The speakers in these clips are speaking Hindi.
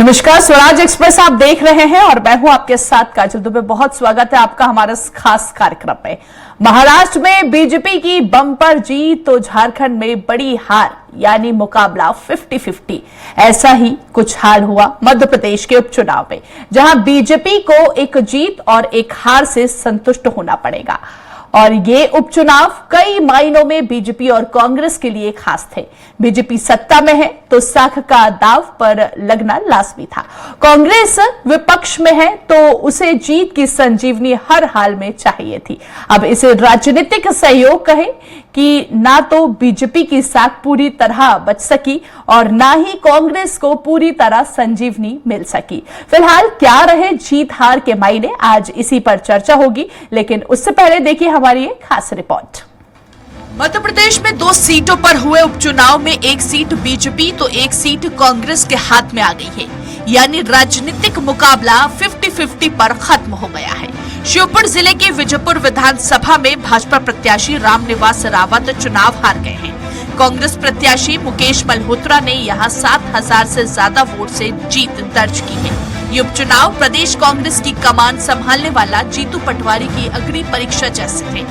नमस्कार, स्वराज एक्सप्रेस आप देख रहे हैं और मैं हूं आपके साथ काजल दुबे। बहुत स्वागत है आपका हमारे इस खास कार्यक्रम में। महाराष्ट्र में बीजेपी की बम्पर जीत तो झारखंड में बड़ी हार, यानी मुकाबला 50-50। ऐसा ही कुछ हाल हुआ मध्य प्रदेश के उपचुनाव में, जहां बीजेपी को एक जीत और एक हार से संतुष्ट होना पड़ेगा। और ये उपचुनाव कई मायनों में बीजेपी और कांग्रेस के लिए खास थे। बीजेपी सत्ता में है तो साख का दाव पर लगना लाजमी था। कांग्रेस विपक्ष में है तो उसे जीत की संजीवनी हर हाल में चाहिए थी। अब इसे राजनीतिक सहयोग कहे कि ना तो बीजेपी की साख पूरी तरह बच सकी और ना ही कांग्रेस को पूरी तरह संजीवनी मिल सकी। फिलहाल क्या रहे जीत हार के मायने, आज इसी पर चर्चा होगी, लेकिन उससे पहले देखिए हमारी एक खास रिपोर्ट। मध्य प्रदेश में 2 सीटों पर हुए उपचुनाव में एक सीट बीजेपी तो एक सीट कांग्रेस के हाथ में आ गई है, यानी राजनीतिक मुकाबला 50-50 पर खत्म हो गया है। श्योपुर जिले के विजयपुर विधानसभा में भाजपा प्रत्याशी रामनिवास रावत चुनाव हार गए हैं। कांग्रेस प्रत्याशी मुकेश मल्होत्रा ने यहां 7,000 से ज्यादा वोट से जीत दर्ज की है। ये उपचुनाव प्रदेश कांग्रेस की कमान संभालने वाला जीतू पटवारी की अग्नि परीक्षा जैसे थे,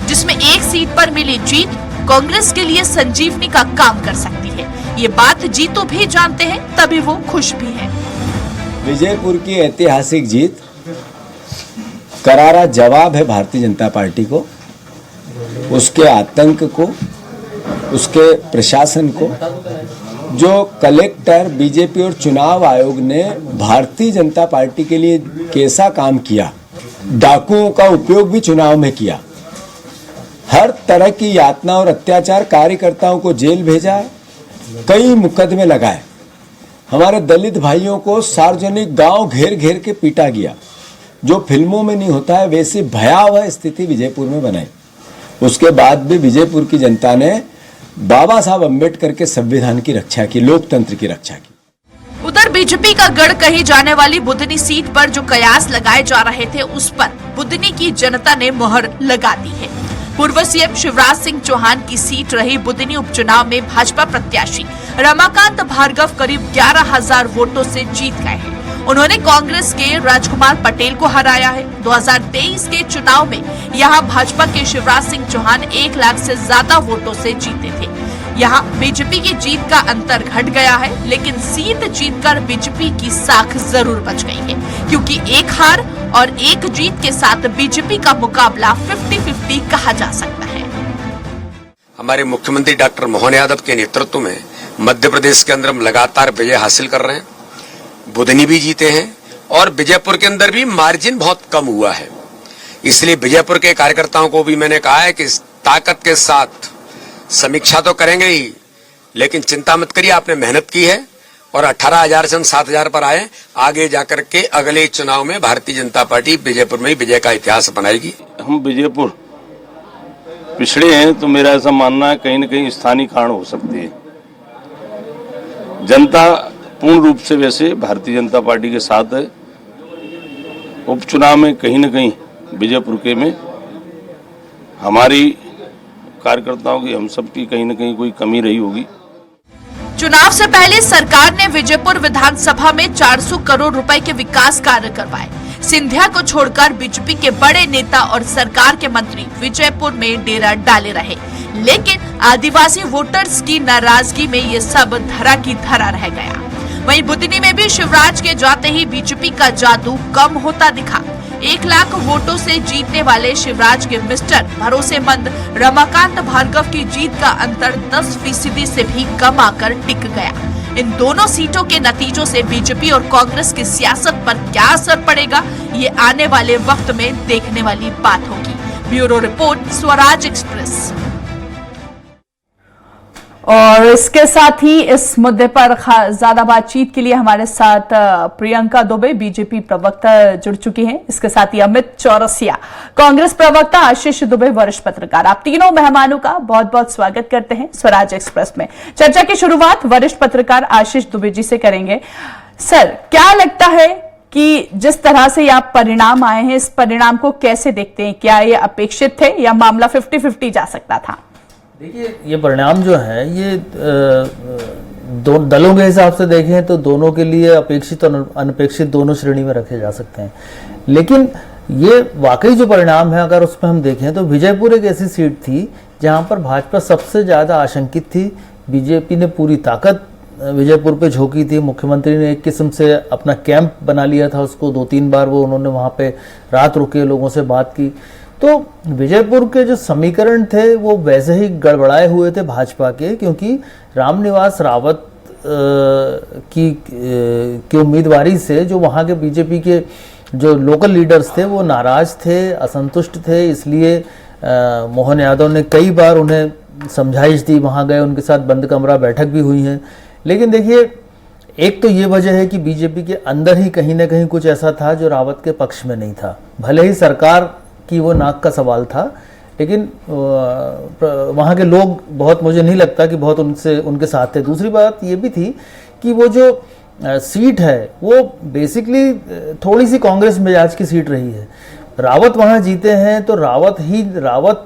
जिसमें एक सीट पर मिली जीत कांग्रेस के लिए संजीवनी का काम कर सकती है। ये बात जीतू भी जानते हैं, तभी वो खुश भी हैं। विजयपुर की ऐतिहासिक जीत करारा जवाब है भारतीय जनता पार्टी को, उसके आतंक को, उसके प्रशासन को। जो कलेक्टर, बीजेपी और चुनाव आयोग ने भारतीय जनता पार्टी के लिए कैसा काम किया, डाकुओं का उपयोग भी चुनाव में किया, हर तरह की यातना और अत्याचार, कार्यकर्ताओं को जेल भेजा, कई मुकदमे लगाए, हमारे दलित भाइयों को सार्वजनिक गांव घेर घेर के पीटा गया। जो फिल्मों में नहीं होता है वैसी भयावह स्थिति विजयपुर में बनाई। उसके बाद भी विजयपुर की जनता ने बाबा साहब अम्बेडकर के संविधान की रक्षा की, लोकतंत्र की रक्षा की। उधर बीजेपी का गढ़ कही जाने वाली बुधनी सीट पर जो कयास लगाए जा रहे थे, उस पर बुधनी की जनता ने मोहर लगा दी है। पूर्व सीएम शिवराज सिंह चौहान की सीट रही बुधनी उपचुनाव में भाजपा प्रत्याशी रमाकांत भार्गव करीब 11,000 वोटों से जीत गए हैं। उन्होंने कांग्रेस के राजकुमार पटेल को हराया है। 2023 के चुनाव में यहां भाजपा के शिवराज सिंह चौहान 1 लाख से ज्यादा वोटों से जीते थे। यहां बीजेपी की जीत का अंतर घट गया है, लेकिन सीट जीतकर बीजेपी की साख जरूर बच गई है, क्योंकि एक हार और एक जीत के साथ बीजेपी का मुकाबला 50-50 कहा जा सकता है। हमारे मुख्यमंत्री डॉक्टर मोहन यादव के नेतृत्व में मध्य प्रदेश के अंदर हम लगातार विजय हासिल कर रहे हैं। बुधनी भी जीते हैं और विजयपुर के अंदर भी मार्जिन बहुत कम हुआ है। इसलिए विजयपुर के कार्यकर्ताओं को भी मैंने कहा है कि इस ताकत के साथ समीक्षा तो करेंगे ही, लेकिन चिंता मत करिए, आपने मेहनत की है और 18,000 से हम 7,000 पर आए। आगे जाकर के अगले चुनाव में भारतीय जनता पार्टी विजयपुर में ही विजय का इतिहास बनाएगी। हम विजयपुर पिछड़े हैं तो मेरा ऐसा मानना है कहीं न कहीं स्थानीय कारण हो सकती है। जनता पूर्ण रूप से वैसे भारतीय जनता पार्टी के साथ है। उपचुनाव में कहीं न कहीं विजयपुर के में हमारी कार्यकर्ताओं की, हम सब की कहीं न कहीं कोई कमी रही होगी। चुनाव से पहले सरकार ने विजयपुर विधानसभा में 400 करोड़ रुपए के विकास कार्य करवाए। सिंधिया को छोड़कर बीजेपी के बड़े नेता और सरकार के मंत्री विजयपुर में डेरा डाले रहे, लेकिन आदिवासी वोटर्स की नाराजगी में ये सब धरा की धरा रह गया। वहीं बुधनी में भी शिवराज के जाते ही बीजेपी का जादू कम होता दिखा। 1 लाख वोटों से जीतने वाले शिवराज के मिस्टर भरोसेमंद रमाकांत भार्गव की जीत का अंतर 10% से भी कम आकर टिक गया। इन दोनों सीटों के नतीजों से बीजेपी और कांग्रेस की सियासत पर क्या असर पड़ेगा, ये आने वाले वक्त में देखने वाली बात होगी। Bureau report, Swaraj express. और इसके साथ ही इस मुद्दे पर ज्यादा बातचीत के लिए हमारे साथ प्रियंका दुबे, बीजेपी प्रवक्ता, जुड़ चुकी हैं। इसके साथ ही अमित चौरसिया, कांग्रेस प्रवक्ता, आशीष दुबे, वरिष्ठ पत्रकार। आप तीनों मेहमानों का बहुत बहुत स्वागत करते हैं स्वराज एक्सप्रेस में। चर्चा की शुरुआत वरिष्ठ पत्रकार आशीष दुबे जी से करेंगे। सर, क्या लगता है कि जिस तरह से आप परिणाम आए हैं, इस परिणाम को कैसे देखते हैं? क्या ये अपेक्षित थे या मामला 50-50 जा सकता था? देखिए, ये परिणाम जो है ये दो दलों के हिसाब से देखें तो दोनों के लिए अपेक्षित और अनपेक्षित दोनों श्रेणी में रखे जा सकते हैं। लेकिन ये वाकई जो परिणाम है, अगर उसमें हम देखें तो विजयपुर एक ऐसी सीट थी जहां पर भाजपा सबसे ज़्यादा आशंकित थी। बीजेपी ने पूरी ताकत विजयपुर पे झोंकी थी। मुख्यमंत्री ने एक किस्म से अपना कैंप बना लिया था उसको, 2-3 बार वो उन्होंने वहाँ पे रात रुके, लोगों से बात की। तो विजयपुर के जो समीकरण थे वो वैसे ही गड़बड़ाए हुए थे भाजपा के, क्योंकि रामनिवास रावत की उम्मीदवारी से जो वहाँ के बीजेपी के जो लोकल लीडर्स थे वो नाराज थे, असंतुष्ट थे। इसलिए मोहन यादव ने कई बार उन्हें समझाइश दी, वहाँ गए, उनके साथ बंद कमरा बैठक भी हुई है। लेकिन देखिए, एक तो ये वजह है कि बीजेपी के अंदर ही कहीं ना कहीं कुछ ऐसा था जो रावत के पक्ष में नहीं था। भले ही सरकार की वो नाक का सवाल था, लेकिन वहाँ के लोग बहुत, मुझे नहीं लगता कि बहुत उनके साथ थे। दूसरी बात ये भी थी कि वो जो सीट है वो बेसिकली थोड़ी सी कांग्रेस मिजाज की सीट रही है। रावत वहाँ जीते हैं तो रावत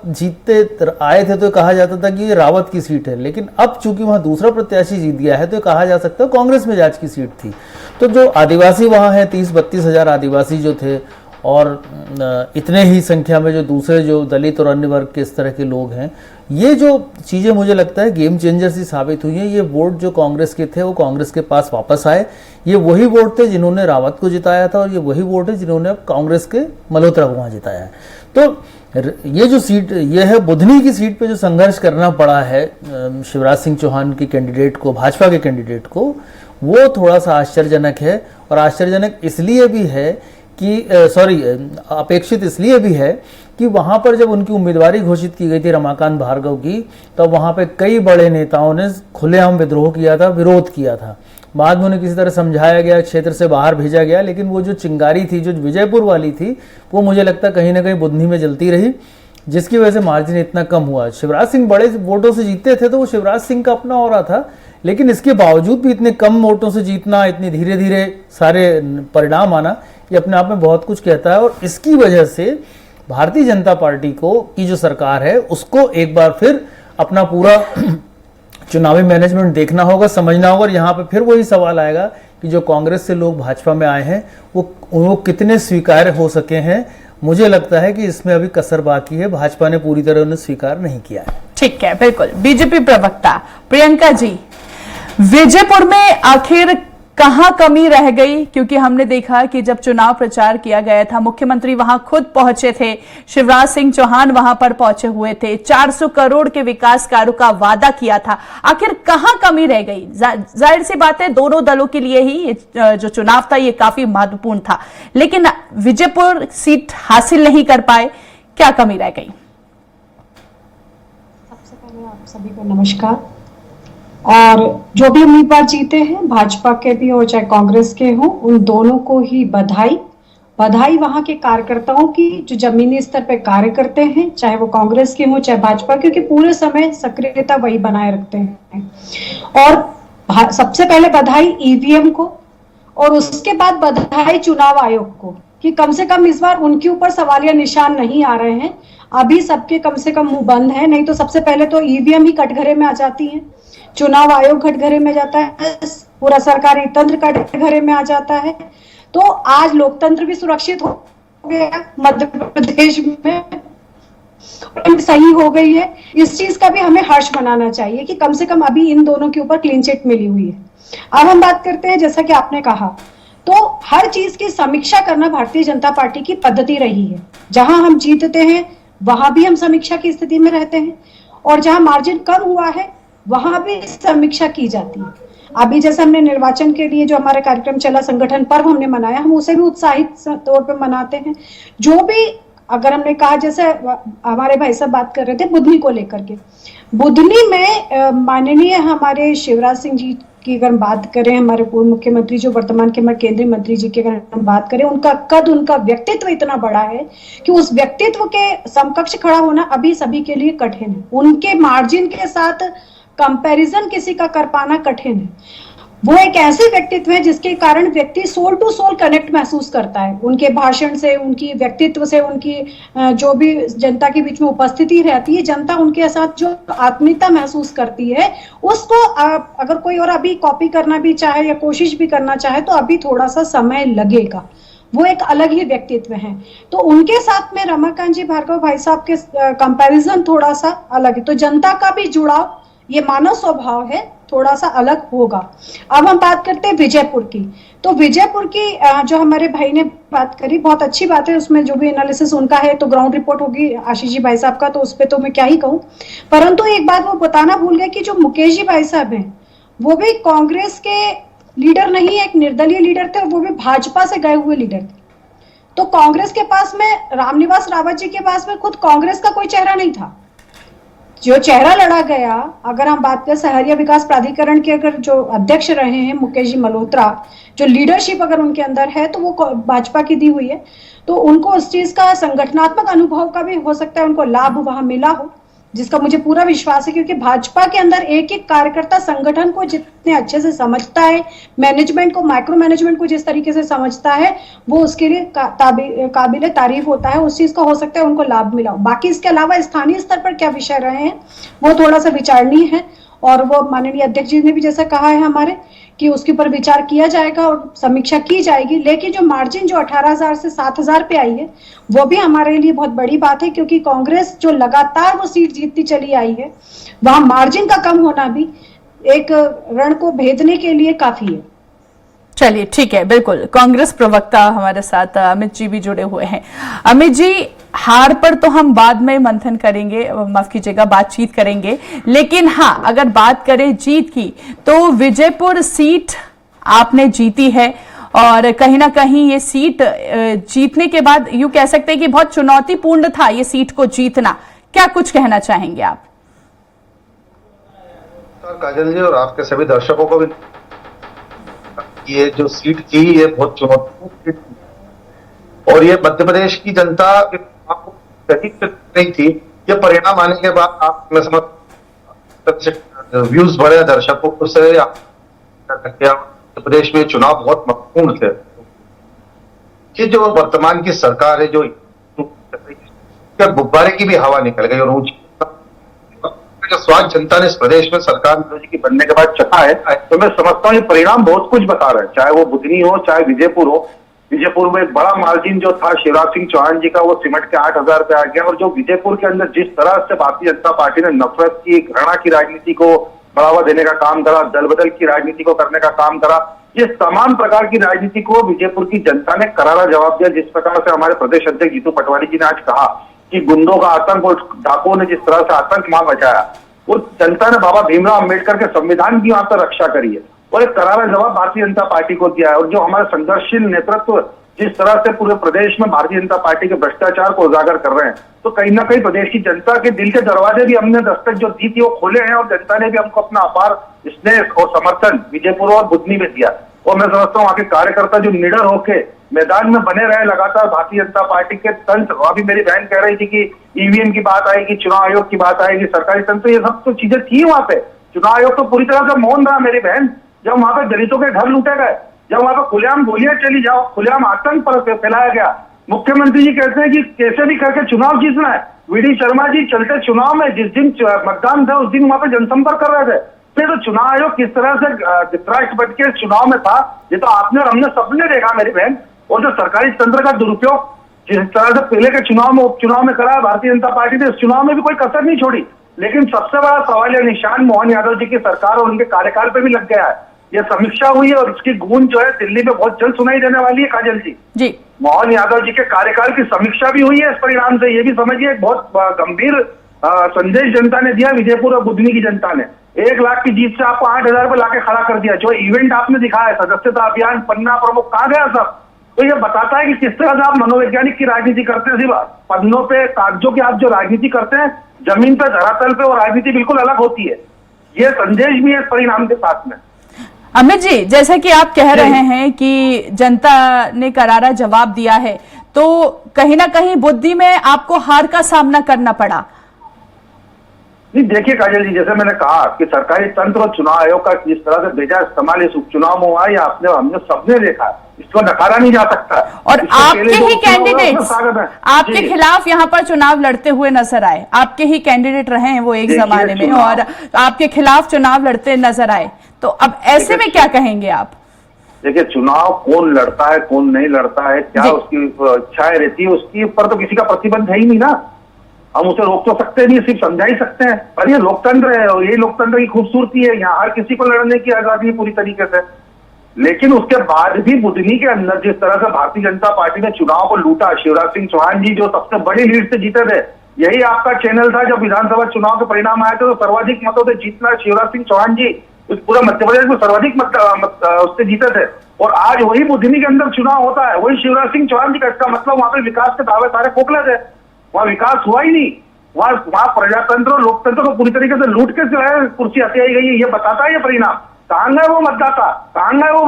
जीतते आए थे तो कहा जाता था कि ये रावत की सीट है, लेकिन अब चूंकि वहाँ दूसरा प्रत्याशी जीत गया है तो कहा जा सकता है कांग्रेस मिजाज की सीट थी। तो जो आदिवासी वहाँ हैं, 30-32 हज़ार आदिवासी जो थे, और इतने ही संख्या में जो दूसरे जो दलित और अन्य वर्ग के इस तरह के लोग हैं, ये जो चीज़ें मुझे लगता है गेम चेंजर सी साबित हुई हैं। ये वोट जो कांग्रेस के थे वो कांग्रेस के पास वापस आए। ये वही वोट थे जिन्होंने रावत को जिताया था, और ये वही वोट है जिन्होंने अब कांग्रेस के मल्होत्रा को वहाँ जिताया है। तो ये जो सीट, ये है बुधनी की सीट पे जो संघर्ष करना पड़ा है शिवराज सिंह चौहान के कैंडिडेट को, भाजपा के कैंडिडेट को, वो थोड़ा सा आश्चर्यजनक है। और आश्चर्यजनक इसलिए भी है कि अपेक्षित इसलिए भी है कि वहां पर जब उनकी उम्मीदवारी घोषित की गई थी रमाकांत भार्गव की, तब वहां पे कई बड़े नेताओं ने खुलेआम विद्रोह किया था, विरोध किया था। बाद में उन्हें किसी तरह समझाया गया, क्षेत्र से बाहर भेजा गया, लेकिन वो जो चिंगारी थी जो विजयपुर वाली थी वो मुझे लगता है कहीं ना कहीं बुधनी में जलती रही, जिसकी वजह से मार्जिन इतना कम हुआ। शिवराज सिंह बड़े वोटों से जीतते थे तो वो शिवराज सिंह का अपना हो रहा था, लेकिन इसके बावजूद भी इतने कम वोटों से जीतना, इतनी धीरे धीरे सारे परिणाम आना, ये अपने आप में बहुत कुछ कहता है। और इसकी वजह से भारतीय जनता पार्टी की जो सरकार है उसको एक बार फिर अपना पूरा चुनावी मैनेजमेंट देखना होगा, समझना होगा। और यहाँ पे फिर वही सवाल आएगा कि जो कांग्रेस से लोग भाजपा में आए हैं वो कितने स्वीकार्य हो सके हैं। मुझे लगता है कि इसमें अभी कसर बाकी है, भाजपा ने पूरी तरह उन्हें स्वीकार नहीं किया है। ठीक है, बिल्कुल। बीजेपी प्रवक्ता प्रियंका जी, विजयपुर में आखिर कहां कमी रह गई? क्योंकि हमने देखा कि जब चुनाव प्रचार किया गया था, मुख्यमंत्री वहां खुद पहुंचे थे, शिवराज सिंह चौहान वहां पर पहुंचे हुए थे, 400 करोड़ के विकास कार्यों का वादा किया था। आखिर कहां कमी रह गई? जाहिर सी बात है दोनों दलों के लिए ही ये जो चुनाव था ये काफी महत्वपूर्ण था, लेकिन विजयपुर सीट हासिल नहीं कर पाए, क्या कमी रह गई? सबसे पहले आप सभी को नमस्कार। और जो भी उम्मीदवार जीते हैं, भाजपा के भी हो चाहे कांग्रेस के हो, उन दोनों को ही बधाई। वहां के कार्यकर्ताओं की जो जमीनी स्तर पे कार्य करते हैं, चाहे वो कांग्रेस के हो चाहे भाजपा, क्योंकि पूरे समय सक्रियता वही बनाए रखते हैं। और सबसे पहले बधाई ईवीएम को, और उसके बाद बधाई चुनाव आयोग को कि कम से कम इस बार उनके ऊपर सवालिया निशान नहीं आ रहे हैं। अभी सबके कम से कम मुंह बंद है, नहीं तो सबसे पहले तो ईवीएम ही कटघरे में आ जाती है, चुनाव आयोग कटघरे में जाता है, पूरा सरकारी तंत्र कटघरे में आ जाता है। तो आज लोकतंत्र भी सुरक्षित हो गया मध्य प्रदेश में, सही हो गई है। इस चीज का भी हमें हर्ष मनाना चाहिए कि कम से कम अभी इन दोनों के ऊपर क्लीन चिट मिली हुई है। अब हम बात करते हैं, जैसा कि आपने कहा, तो हर चीज की समीक्षा करना भारतीय जनता पार्टी की पद्धति रही है। जहां हम जीतते हैं वहां भी हम समीक्षा की स्थिति में रहते हैं, और जहां मार्जिन कम हुआ है वहां भी समीक्षा की जाती है। अभी जैसे हमने निर्वाचन के लिए जो हमारा कार्यक्रम चला, संगठन पर्व हमने मनाया, हम उसे भी उत्साहित तौर पे मनाते हैं। जो भी, अगर हमने कहा, जैसे हमारे भाई साहब बात कर रहे थे बुधनी को लेकर के, बुधनी में माननीय हमारे शिवराज सिंह जी की अगर बात करें, हमारे पूर्व मुख्यमंत्री जो वर्तमान के हमारे केंद्रीय मंत्री जी की अगर हम बात करें, उनका कद, उनका व्यक्तित्व इतना बड़ा है कि उस व्यक्तित्व के समकक्ष खड़ा होना अभी सभी के लिए कठिन है। उनके मार्जिन के साथ कंपैरिजन किसी का कर पाना कठिन है। वो एक ऐसे व्यक्तित्व है जिसके कारण व्यक्ति सोल टू सोल कनेक्ट महसूस करता है। उनके भाषण से, उनकी व्यक्तित्व से, उनकी जो भी जनता के बीच में उपस्थिति रहती है, जनता उनके साथ जो आत्मीयता महसूस करती है, उसको अगर कोई और अभी कॉपी करना भी चाहे या कोशिश भी करना चाहे तो अभी थोड़ा सा समय लगेगा। वो एक अलग ही व्यक्तित्व है। तो उनके साथ में रमाकांत जी भार्गव भाई साहब के कंपैरिजन थोड़ा सा अलग है। तो जनता का भी जुड़ाव, ये मानव स्वभाव है, थोड़ा सा अलग होगा। अब हम बात करते हैं विजयपुर की। तो विजयपुर की जो हमारे भाई ने बात करी, बहुत अच्छी बात है, उसमें जो भी एनालिसिस उनका है तो ग्राउंड रिपोर्ट होगी आशीष जी भाई साहब का, तो उस पर तो मैं क्या ही कहूँ। परंतु एक बात वो बताना भूल गए कि जो मुकेश जी भाई साहब हैं वो भी कांग्रेस के लीडर नहीं, एक निर्दलीय लीडर थे, और वो भी भाजपा से गए हुए लीडर थे। तो कांग्रेस के पास में, रामनिवास रावत जी के पास में खुद कांग्रेस का कोई चेहरा नहीं था। जो चेहरा लड़ा गया, अगर हम बात करें सहरिया विकास प्राधिकरण के अगर जो अध्यक्ष रहे हैं मुकेश जी मल्होत्रा, जो लीडरशिप अगर उनके अंदर है तो वो भाजपा की दी हुई है। तो उनको उस चीज का संगठनात्मक अनुभव का भी हो सकता है उनको लाभ वहां मिला हो, जिसका मुझे पूरा विश्वास है, क्योंकि भाजपा के अंदर एक एक कार्यकर्ता संगठन को जितने अच्छे से समझता है, मैनेजमेंट को, माइक्रो मैनेजमेंट को जिस तरीके से समझता है, वो उसके लिए काबिले तारीफ होता है। उस चीज का हो सकता है उनको लाभ मिला हो। बाकी इसके अलावा स्थानीय स्तर पर क्या विषय रहे हैं वो थोड़ा सा विचारणीय है, और वो माननीय अध्यक्ष जी ने भी जैसा कहा है हमारे कि उसके ऊपर विचार किया जाएगा और समीक्षा की जाएगी। लेकिन जो मार्जिन जो 18,000 से 7,000 पे आई है वो भी हमारे लिए बहुत बड़ी बात है, क्योंकि कांग्रेस जो लगातार वो सीट जीतती चली आई है, वहां मार्जिन का कम होना भी एक रण को भेदने के लिए काफी है। चलिए ठीक है, बिल्कुल। कांग्रेस प्रवक्ता हमारे साथ अमित जी भी जुड़े हुए हैं। अमित जी, हार पर तो हम बाद में मंथन करेंगे, माफ कीजिएगा, बातचीत करेंगे, लेकिन हाँ, अगर बात करें जीत की तो विजयपुर सीट आपने जीती है, और कहीं ना कहीं ये सीट जीतने के बाद यूं कह सकते हैं कि बहुत चुनौतीपूर्ण था ये सीट को जीतना। क्या कुछ कहना चाहेंगे आप? काजल जी और आपके सभी दर्शकों को भी, ये जो सीट थी ये बहुत चुनौतीपूर्ण सीट थी, और ये मध्य प्रदेश की जनता आपको नहीं थी। ये परिणाम आने के बाद आप, मैं समझ, व्यूज बढ़े दर्शकों से। मध्य प्रदेश में चुनाव बहुत महत्वपूर्ण थे। ये जो वर्तमान की सरकार है, जो गुब्बारे की भी हवा निकल गई, और जो स्वाद जनता ने इस प्रदेश में सरकार मोदी की बनने के बाद चखा है, तो मैं समझता हूँ ये परिणाम बहुत कुछ बता रहे हैं। चाहे वो बुधनी हो, चाहे विजयपुर हो। विजयपुर में एक बड़ा मार्जिन जो था शिवराज सिंह चौहान जी का, वो सिमट के 8,000 पे आ गया। और जो विजयपुर के अंदर जिस तरह से भारतीय जनता पार्टी ने नफरत की, घृणा की राजनीति को बढ़ावा देने का काम करा, दल बदल की राजनीति को करने का काम करा, ये तमाम प्रकार की राजनीति को विजयपुर की जनता ने करारा जवाब दिया। जिस प्रकार से हमारे प्रदेश अध्यक्ष जीतू पटवारी जी ने आज कहा कि गुंडों का आतंक और डाकुओं ने जिस तरह से आतंक वहां मचाया, वो जनता ने बाबा भीमराव अम्बेडकर के संविधान की वहां पर रक्षा करी है, और एक करारा जवाब भारतीय जनता पार्टी को दिया है। और जो हमारा संघर्षशील नेतृत्व जिस तरह से पूरे प्रदेश में भारतीय जनता पार्टी के भ्रष्टाचार को उजागर कर रहे हैं, तो कहीं ना कहीं प्रदेश की जनता के दिल के दरवाजे भी हमने दस्तक जो दी थी वो खोले हैं, और जनता ने भी हमको अपना अपार स्नेह और समर्थन विजयपुर और बुधनी में दिया। और मैं समझता हूँ वहां के कार्यकर्ता जो निडर होके मैदान में बने रहे लगातार भारतीय जनता पार्टी के तंत्र। अभी मेरी बहन कह रही थी कि ईवीएम की बात आएगी, चुनाव आयोग की बात आएगी, सरकारी तंत्र, ये सब तो चीजें थी वहां पे। चुनाव आयोग तो पूरी तरह से मौन रहा मेरी बहन। जब वहां पे दलितों के घर लूटे गए, जब वहां पर खुलेआम गोलियां चली, जाओ खुलेआम आतंक पर फैलाया गया, मुख्यमंत्री जी कहते हैं कि कैसे भी करके चुनाव जीतना है। वीडी शर्मा जी चलते चुनाव में जिस दिन मतदान था उस दिन वहां पे जनसंपर्क कर रहे थे। फिर तो चुनाव आयोग किस तरह से धृतराष्ट्र बन के चुनाव में था, ये तो आपने और हमने सबने देखा मेरी बहन। और जो सरकारी तंत्र का दुरुपयोग जिस तरह से पहले के चुनाव में उपचुनाव में करा भारतीय जनता पार्टी ने, इस चुनाव में भी कोई कसर नहीं छोड़ी। लेकिन सबसे बड़ा सवाल या निशान मोहन यादव जी की सरकार और उनके कार्यकाल पे भी लग गया है। यह समीक्षा हुई है और इसकी गूंज जो है दिल्ली में बहुत जल्द सुनाई देने वाली है काजल जी। मोहन यादव जी के कार्यकाल की समीक्षा भी हुई है इस परिणाम से। ये भी समझिए बहुत गंभीर संदेश जनता ने दिया विजयपुर और बुधनी की जनता ने। 1 लाख की जीत से आपको 8,000 पर लाके खड़ा कर दिया। जो इवेंट आपने दिखाया, सदस्यता अभियान, पन्ना प्रमुख, कहाँ गया सब? तो ये बताता है कि किस तरह से आप मनोवैज्ञानिक की राजनीति करते हैं। सिर्फ पन्नों पे कागजों की आप जो राजनीति करते हैं, जमीन पे धरातल पे वो राजनीति बिल्कुल अलग होती है। ये संदेश भी है इस परिणाम के साथ में। अमित जी, जैसा कि आप कह रहे हैं कि जनता ने करारा जवाब दिया है, तो कहीं ना कहीं बुद्धि में आपको हार का सामना करना पड़ा। नहीं देखिए काजल जी, जैसे मैंने कहा कि सरकारी तंत्र और चुनाव आयोग का जिस तरह से बेजा इस्तेमाल इस उपचुनाव में हुआ, या हमने सबने देखा, इसको नकारा नहीं जा सकता। और आपके ही कैंडिडेट्स आपके जी। खिलाफ यहाँ पर चुनाव लड़ते हुए नजर आए, आपके ही कैंडिडेट रहे हैं वो एक देखिए, जमाने में, चुनाव- और आपके खिलाफ चुनाव लड़ते नजर आए, तो अब ऐसे में क्या कहेंगे आप? देखिए, चुनाव कौन लड़ता है कौन नहीं लड़ता है, क्या जी। उसकी इच्छाएं रहती है, उसके ऊपर तो किसी का प्रतिबंध है ही नहीं ना। हम उसे रोक तो सकते नहीं, सिर्फ समझा ही सकते हैं। पर ये लोकतंत्र है और यही लोकतंत्र की खूबसूरती है, यहाँ हर किसी को लड़ने की आजादी है पूरी तरीके से। लेकिन उसके बाद भी बुधनी के अंदर जिस तरह से भारतीय जनता पार्टी ने चुनाव को लूटा, शिवराज सिंह चौहान जी जो सबसे बड़ी लीड से जीते थे, यही आपका चैनल था जब विधानसभा चुनाव के परिणाम आए थे तो सर्वाधिक मतों से जीतना शिवराज सिंह चौहान जी उस पूरा मध्य प्रदेश में सर्वाधिक मत उससे जीते थे। और आज वही बुधनी के अंदर चुनाव होता है, वही शिवराज सिंह चौहान जी का। इसका मतलब वहां पे विकास के दावे सारे खोखले थे, वहां विकास हुआ ही नहीं। वहां प्रजातंत्र और लोकतंत्र को पूरी तरीके से लूट के जो है कुर्सी हथियाई गई है। ये बताता है ये परिणाम। कहां गए वो मतदाता, कहां गए वो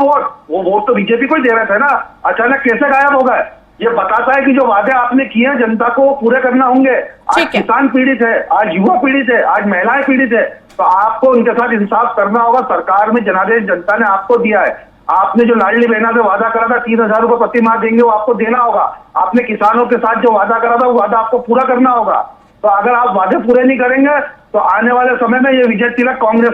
वोट तो बीजेपी को ही दे रहे थे ना, अचानक कैसे गायब हो गए? ये बताता है कि जो वादे आपने किए हैं जनता को वो पूरे करना होंगे। आज ठीक है। किसान पीड़ित है, आज युवा पीड़ित है, आज महिलाएं पीड़ित है, तो आपको उनके साथ इंसाफ करना होगा। सरकार में जनादेश जनता ने आपको दिया है। आपने जो लाडली बहना से वादा करा था 3,000 रुपए प्रति माह देंगे, वो आपको देना होगा। आपने किसानों के साथ जो वादा करा था वो वादा आपको पूरा करना होगा। तो अगर आप वादे पूरे नहीं करेंगे तो आने वाले समय में ये विजय तिलक कांग्रेस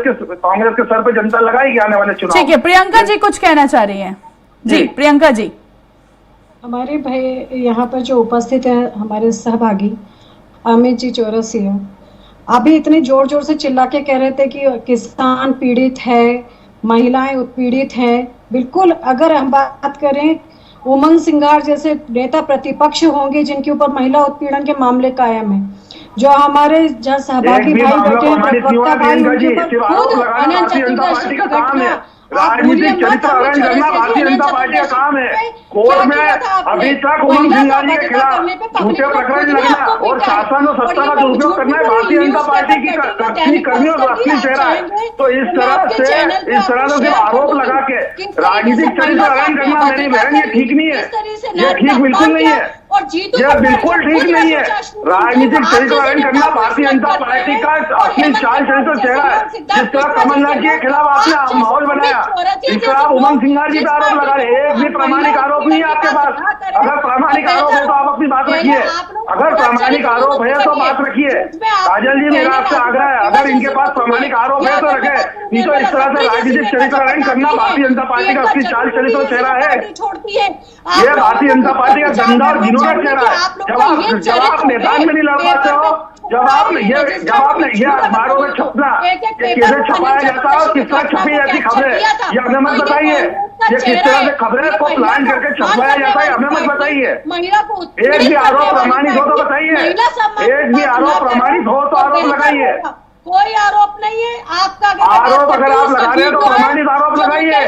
के सर पे जनता लगाएगी आने वाले चुनाव। ठीक है, प्रियंका जी कुछ कहना चाह रही हैं? जी प्रियंका जी। हमारे भाई यहाँ पर जो उपस्थित है हमारे सहभागी अमित जी चौरसिया, अभी इतने जोर जोर से चिल्ला के कह रहे थे कि किसान पीड़ित है, महिलाएं उत्पीड़ित हैं। बिल्कुल, अगर हम बात करें उमंग सिंघार जैसे नेता प्रतिपक्ष होंगे जिनके ऊपर महिला उत्पीड़न के मामले कायम है, जो हमारे जहाँ सहभागी भाई बैठे हैं, प्रवक्ता भाई, उनके ऊपर खुद अनंत चतुर्दशी की घटना, राजनीतिक चरित्र हरण करना भारतीय जनता पार्टी का काम है। कोर्ट में अभी तक उमंग सिंघारी के खिलाफ झूठे प्रकरण लगना और शासन और सत्ता का दुरुपयोग करना है भारतीय जनता पार्टी की कर्मियों का असली चेहरा है। तो इस तरह से आरोप लगा के राजनीतिक चरित्र हरण करना मेरी बहन ये ठीक नहीं है, ये ठीक बिल्कुल नहीं है, ये बिल्कुल ठीक नहीं है। राजनीतिक चरित्र हरण करना भारतीय जनता पार्टी का असली चाल चरित्र चेहरा है। जिस तरह कमलनाथ जी के खिलाफ आपने माहौल बनाया, इस तरह आप उमंग सिंघार जी का आरोप लगा रहे। एक भी प्रामाणिक आरोप नहीं है आपके पास। अगर प्रामाणिक आरोप है तो आप अपनी बात रखिए, अगर प्रामाणिक आरोप है तो बात रखिए। काजल जी, मेरा आपसे आग्रह है, अगर इनके पास प्रामाणिक आरोप है तो रखे, नहीं तो इस तरह से राजनीतिक चरित्र हरण करना भारतीय जनता पार्टी का असली चाल चरित्र चेहरा है। ये भारतीय जनता पार्टी का गंदा और घिनौना चेहरा है। जब आप मैदान में नहीं लड़ पाते हो, जब आपने ये अखबारों में छपना कैसे छपाया जाता है और किस तरह छपी जाती खबरें, ये हमें मत बताइए। ये किस तरह से खबरें को प्लान करके छपवाया जाता है, हमें मत बताइए। एक भी आरोप प्रमाणित हो तो बताइए, एक भी आरोप प्रमाणित हो तो आरोप लगाइए। कोई आरोप नहीं है आपका। आरोप अगर आप लगा रहे हैं तो प्रमाणित आरोप लगाइए।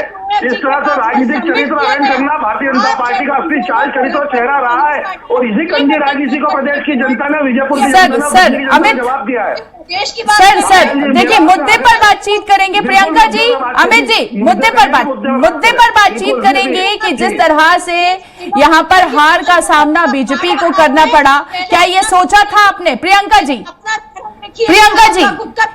इस तरह से राजनीतिक चरित्र हरण करना भारतीय जनता पार्टी का असली चाल चरित्र चेहरा रहा है और इसी कंजी राजनीति को प्रदेश की जनता ने विजयपुर की जनता ने अमित जवाब दिया है। सर देखिए, मुद्दे पर बातचीत करेंगे प्रियंका जी, अमित जी मुद्दे पर बातचीत करेंगे कि जिस तरह से यहाँ पर हार का सामना बीजेपी को करना पड़ा, क्या ये सोचा था आपने प्रियंका जी?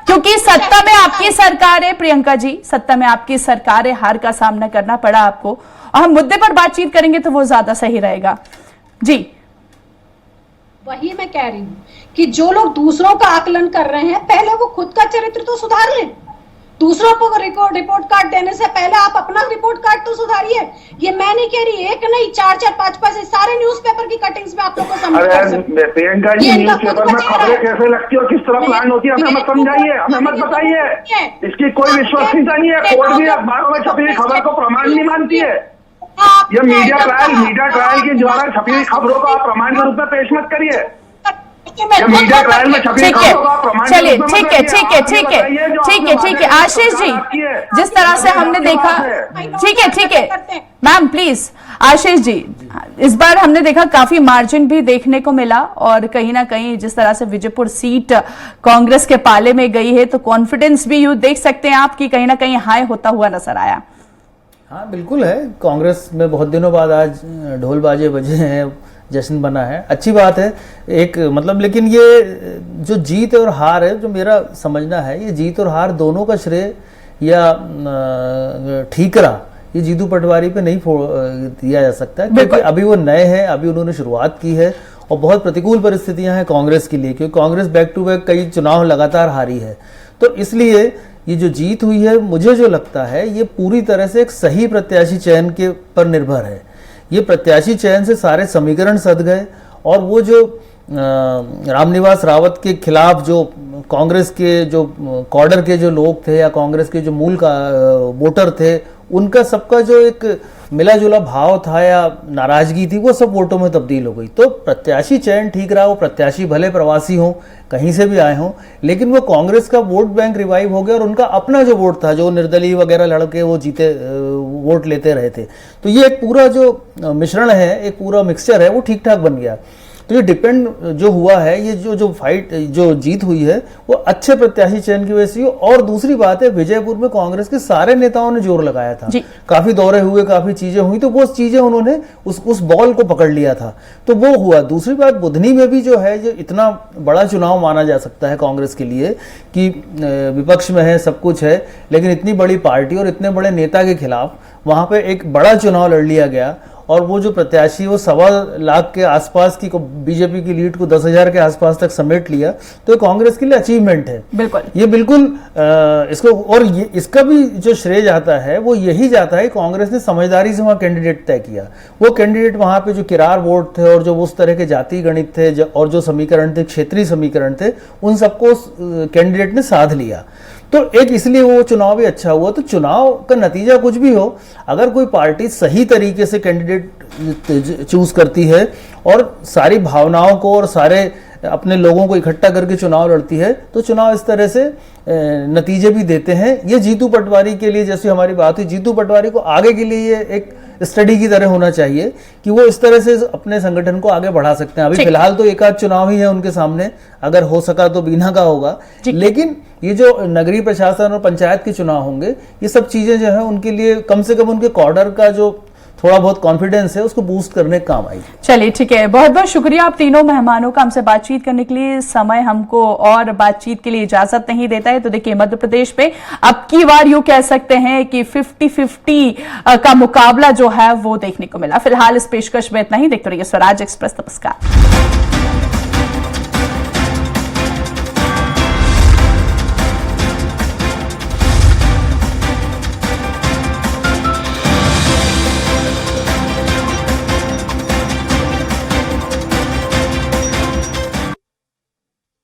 क्योंकि सत्ता में आपकी सरकार है प्रियंका जी, सत्ता में आपकी सरकार है, हार का सामना करना पड़ा आपको, और हम मुद्दे पर बातचीत करेंगे तो वो ज्यादा सही रहेगा। जी वही मैं कह रही हूँ कि जो लोग दूसरों का आकलन कर रहे हैं, पहले वो खुद का चरित्र तो सुधार लें। दूसरों को रिपोर्ट कार्ड देने से पहले आप अपना रिपोर्ट कार्ड तो सुधारिए। ये मैं नहीं कह रही, एक नहीं 4-4, 5-5 सारे न्यूज़पेपर की कटिंग्स में आप लोग को समझ प्रियंका जी, न्यूज़पेपर में खबरें कैसे लगती है और किस तरह प्लान होती है हमें मत समझाइए, हमें मत बताइए। इसकी कोई विश्वसनीयता नहीं है। कोर्ट भी अखबारों में छपी हुई खबर को प्रमाण नहीं मानती है। ये मीडिया ट्रायल के द्वारा छपी हुई खबरों को आप प्रमाण के रूप में पेश मत करिए। मीडिया ट्रायल में छपी ठीक है, चलिए ठीक है आशीष जी, जिस तरह से हमने देखा, ठीक है मैम प्लीज आशीष जी, इस बार हमने देखा काफी मार्जिन भी देखने को मिला और कहीं ना कहीं जिस तरह से विजयपुर सीट कांग्रेस के पाले में गई है तो कॉन्फिडेंस भी यूं देख सकते हैं आप कि कहीं ना कहीं हाई होता हुआ नजर आया। हाँ बिल्कुल है, कांग्रेस में बहुत दिनों बाद आज ढोल बाजे बजे हैं, जश्न बना है, अच्छी बात है एक मतलब। लेकिन ये जो जीत और हार है, जो मेरा समझना है, ये जीत और हार दोनों का श्रेय या ठीकरा ये जीतू पटवारी पे नहीं दिया जा सकता है, क्योंकि अभी वो नए हैं, अभी उन्होंने शुरुआत की है और बहुत प्रतिकूल परिस्थितियां हैं कांग्रेस के लिए, क्योंकि कांग्रेस बैक टू बैक कई चुनाव लगातार हारी है। तो इसलिए ये जो जीत हुई है, मुझे जो लगता है ये पूरी तरह से एक सही प्रत्याशी चयन के पर निर्भर है। ये प्रत्याशी चयन से सारे समीकरण सध गए और वो जो रामनिवास रावत के खिलाफ जो कांग्रेस के जो कॉर्डर के जो लोग थे या कांग्रेस के जो मूल का वोटर थे, उनका सबका जो एक मिला जुला भाव था या नाराजगी थी, वो सब वोटों में तब्दील हो गई। तो प्रत्याशी चयन ठीक रहा। वो प्रत्याशी भले प्रवासी हों, कहीं से भी आए हों, लेकिन वो कांग्रेस का वोट बैंक रिवाइव हो गया और उनका अपना जो वोट था, जो निर्दलीय वगैरह लड़के वो जीते वोट लेते रहे थे, तो ये एक पूरा जो मिश्रण है, एक पूरा मिक्सचर है, वो ठीक ठाक बन गया। तो ये डिपेंड जो हुआ है, ये जो फाइट जो जीत हुई है वो अच्छे प्रत्याशी चयन की वजह से हुई। और दूसरी बात है, विजयपुर में कांग्रेस के सारे नेताओं ने जोर लगाया था, काफी दौरे हुए, काफी चीजें हुई, तो वो चीजें उन्होंने उस बॉल को पकड़ लिया था, तो वो हुआ। दूसरी बात, बुधनी में भी जो है, जो इतना बड़ा चुनाव माना जा सकता है कांग्रेस के लिए कि विपक्ष में है, सब कुछ है, लेकिन इतनी बड़ी पार्टी और इतने बड़े नेता के खिलाफ वहां पे एक बड़ा चुनाव लड़ लिया गया। और वो जो प्रत्याशी वो 1.25 लाख के आसपास की बीजेपी की लीड को 10,000 के आसपास तक समेट लिया, तो कांग्रेस के लिए अचीवमेंट है। बिल्कुल, ये बिल्कुल इसको, और ये इसका भी जो श्रेय जाता है वो यही जाता है, कांग्रेस ने समझदारी से वहां कैंडिडेट तय किया। वो कैंडिडेट वहां पे जो किरार वोट थे और जो उस तरह के जाति गणित थे और जो समीकरण थे, क्षेत्रीय समीकरण थे, उन सबको कैंडिडेट ने साध लिया। तो एक इसलिए वो चुनाव भी अच्छा हुआ। तो चुनाव का नतीजा कुछ भी हो, अगर कोई पार्टी सही तरीके से कैंडिडेट चूज करती है और सारी भावनाओं को और सारे अपने लोगों को इकट्ठा करके चुनाव लड़ती है, तो चुनाव इस तरह से नतीजे भी देते हैं। ये जीतू पटवारी के लिए, जैसे हमारी बात हुई, जीतू पटवारी को आगे के लिए ये एक स्टडी की तरह होना चाहिए कि वो इस तरह से अपने संगठन को आगे बढ़ा सकते हैं। अभी फिलहाल तो एक आध चुनाव ही है उनके सामने, अगर हो सका तो बीना का होगा, लेकिन ये जो नगरीय प्रशासन और पंचायत के चुनाव होंगे, ये सब चीजें जो है उनके लिए कम से कम उनके कॉर्डर का जो थोड़ा बहुत कॉन्फिडेंस है उसको बूस्ट करने का काम आएगी। चलिए ठीक है, बहुत बहुत शुक्रिया आप तीनों मेहमानों का हमसे बातचीत करने के लिए। समय हमको और बातचीत के लिए इजाजत नहीं देता है, तो देखिए मध्य प्रदेश में अब की बार यूं कह सकते हैं कि 50-50 का मुकाबला जो है वो देखने को मिला। फिलहाल इस पेशकश में इतना ही। देखते रहिए स्वराज एक्सप्रेस। नमस्कार।